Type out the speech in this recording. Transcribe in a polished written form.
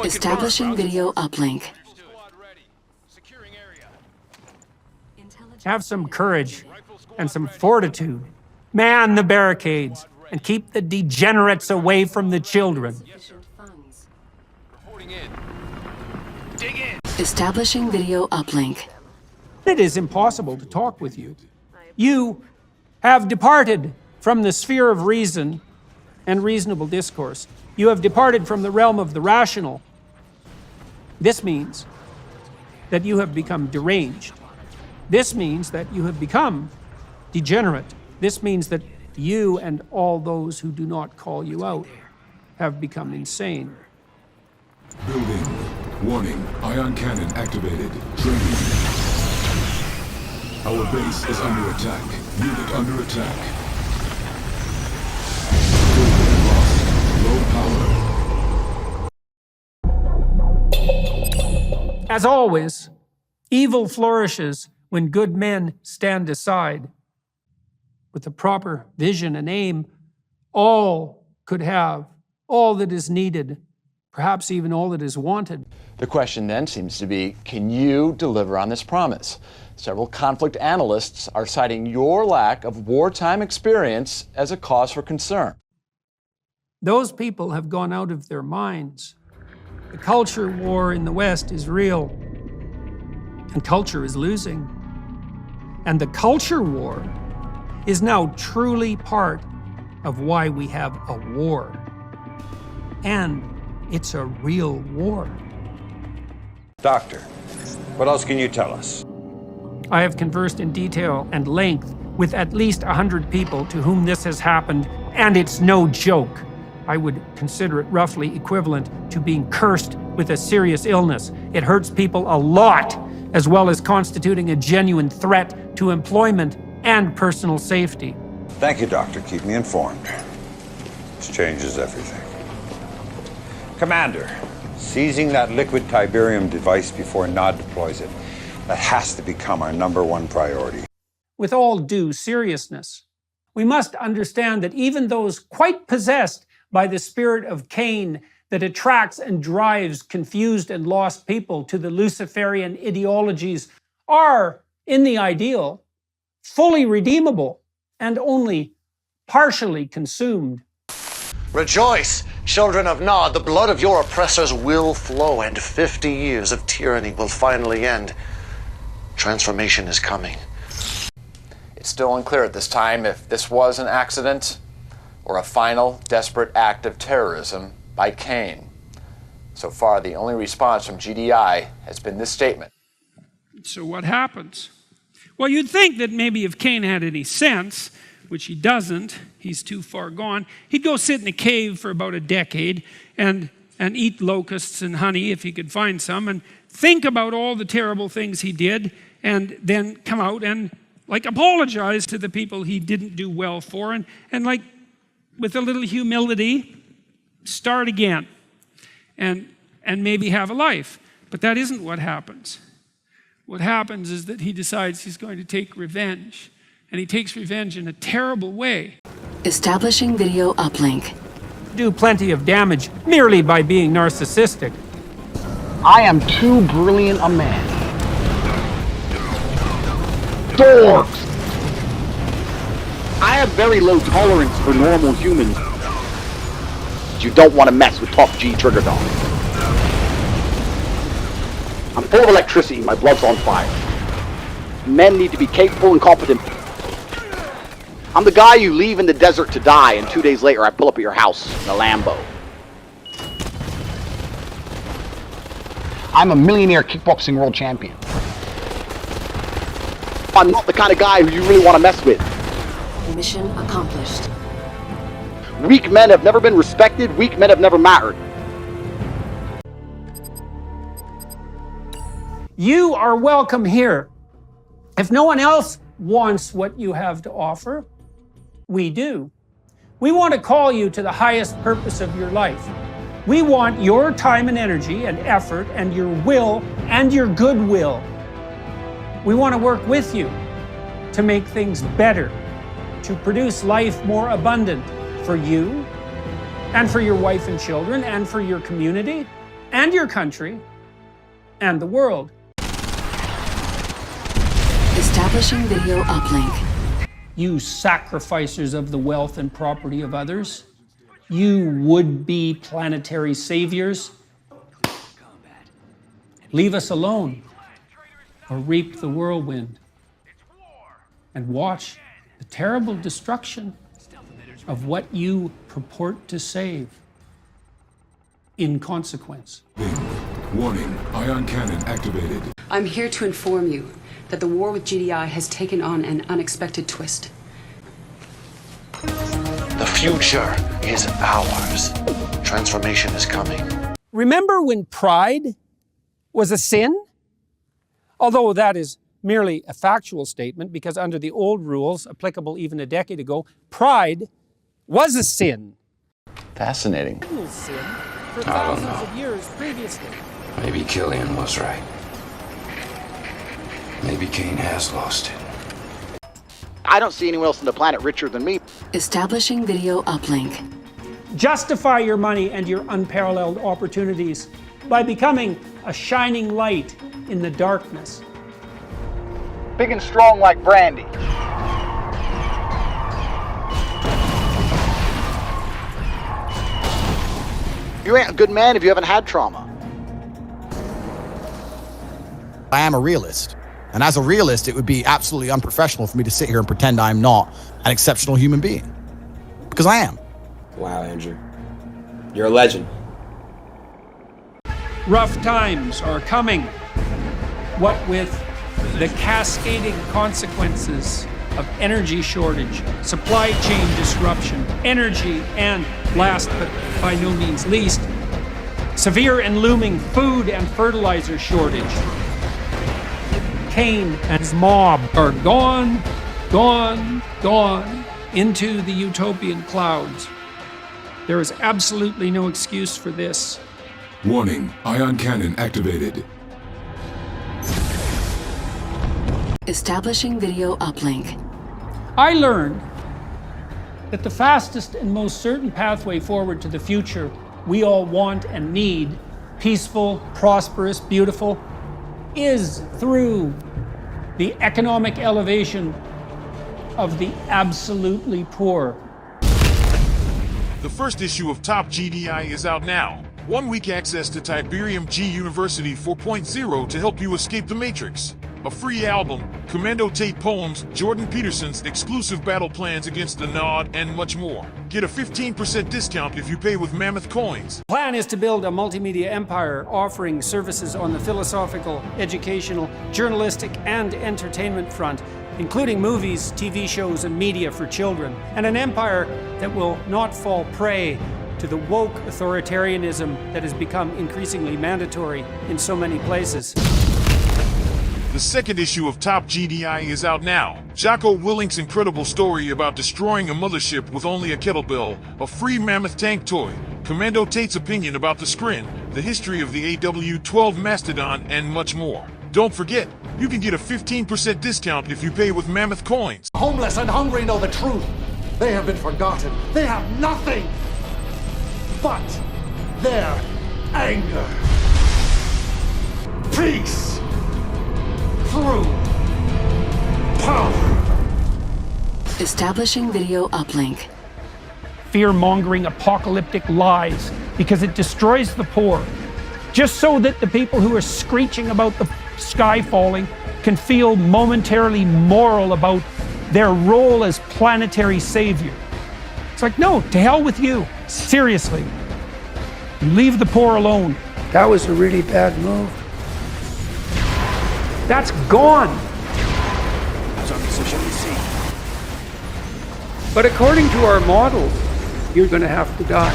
Establishing video uplink. Have some courage and some fortitude. Man the barricades and keep the degenerates away from the children. Dig in. Establishing video uplink. It is impossible to talk with you. You have departed from the sphere of reason and reasonable discourse. You have departed from the realm of the rational. This means that you have become deranged. This means that you have become degenerate. This means that you and all those who do not call you out have become insane. Building. Warning. Ion cannon activated. Training. Our base is under attack. Unit under attack. Building lost. Low power. As always, evil flourishes when good men stand aside. With the proper vision and aim, all could have all that is needed, perhaps even all that is wanted. The question then seems to be, can you deliver on this promise? Several conflict analysts are citing your lack of wartime experience as a cause for concern. Those people have gone out of their minds. The culture war in the West is real, and culture is losing. And the culture war is now truly part of why we have a war. And it's a real war. Doctor, what else can you tell us? I have conversed in detail and length with at least 100 people to whom this has happened, and it's no joke. I would consider it roughly equivalent to being cursed with a serious illness. It hurts people a lot, as well as constituting a genuine threat to employment and personal safety. Thank you, Doctor. Keep me informed. This changes everything. Commander, seizing that liquid Tiberium device before Nod deploys it, that has to become our #1 priority. With all due seriousness, we must understand that even those quite possessed by the spirit of Kane that attracts and drives confused and lost people to the Luciferian ideologies are, in the ideal, fully redeemable and only partially consumed. Rejoice, children of Nod, the blood of your oppressors will flow, and 50 years of tyranny will finally end. Transformation is coming. It's still unclear at this time if this was an accident or a final, desperate act of terrorism by Kane. So far, the only response from GDI has been this statement. So what happens? Well, you'd think that maybe if Kane had any sense, which he doesn't, he's too far gone, he'd go sit in a cave for about a decade and eat locusts and honey if he could find some, and think about all the terrible things he did, and then come out and apologize to the people he didn't do well for, and with a little humility, start again and maybe have a life. But that isn't what happens. What happens is that he decides he's going to take revenge, and he takes revenge in a terrible way. Establishing video uplink. Do plenty of damage merely by being narcissistic. I am too brilliant a man. Dorks! I have very low tolerance for normal humans. You don't want to mess with Top G Trigger Dog. I'm full of electricity, my blood's on fire. Men need to be capable and competent. I'm the guy you leave in the desert to die, and 2 days later I pull up at your house in a Lambo. I'm a millionaire kickboxing world champion. I'm not the kind of guy who you really want to mess with. Mission accomplished. Weak men have never been respected, weak men have never mattered. You are welcome here. If no one else wants what you have to offer, we do. We want to call you to the highest purpose of your life. We want your time and energy and effort and your will and your goodwill. We want to work with you to make things better, to produce life more abundant for you and for your wife and children and for your community and your country and the world. Establishing video uplink. You sacrificers of the wealth and property of others. You would-be planetary saviors. Leave us alone, or reap the whirlwind, and watch the terrible destruction of what you purport to save in consequence. Warning, ion cannon activated. I'm here to inform you that the war with GDI has taken on an unexpected twist. The future is ours. Transformation is coming. Remember when pride was a sin? Although that is merely a factual statement, because under the old rules, applicable even a decade ago, pride was a sin. Fascinating. Sin for thousands of years previously. Maybe Killian was right. Maybe Kane has lost it. I don't see anyone else on the planet richer than me. Establishing video uplink. Justify your money and your unparalleled opportunities by becoming a shining light in the darkness. Big and strong like Brandy. You ain't a good man if you haven't had trauma. I am a realist. And as a realist, it would be absolutely unprofessional for me to sit here and pretend I'm not an exceptional human being. Because I am. Wow, Andrew. You're a legend. Rough times are coming. What with the cascading consequences of energy shortage, supply chain disruption, energy, and last but by no means least, severe and looming food and fertilizer shortage. Kane and his mob are gone into the utopian clouds. There is absolutely no excuse for this. Warning, ion cannon activated. Establishing video uplink. I learned that the fastest and most certain pathway forward to the future we all want and need, peaceful, prosperous, beautiful, is through the economic elevation of the absolutely poor. The first issue of Top GDI is out now. 1 week access to Tiberium G University 4.0 to help you escape the Matrix. A free album, Commando Tate poems, Jordan Peterson's exclusive battle plans against the Nod, and much more. Get a 15% discount if you pay with Mammoth coins. The plan is to build a multimedia empire offering services on the philosophical, educational, journalistic, and entertainment front, including movies, TV shows, and media for children, and an empire that will not fall prey to the woke authoritarianism that has become increasingly mandatory in so many places. The second issue of Top GDI is out now. Jocko Willink's incredible story about destroying a mothership with only a kettlebell, a free Mammoth tank toy, Commando Tate's opinion about the Scrin, the history of the AW-12 Mastodon, and much more. Don't forget, you can get a 15% discount if you pay with Mammoth coins. Homeless and hungry know the truth. They have been forgotten. They have nothing but their anger. Peace through power. Establishing video uplink. Fear-mongering apocalyptic lies because it destroys the poor, just so that the people who are screeching about the sky falling can feel momentarily moral about their role as planetary savior. It's like, no, to hell with you. Seriously. Leave the poor alone. That was a really bad move. That's gone. That's our position we see. But according to our models, you're going to have to die.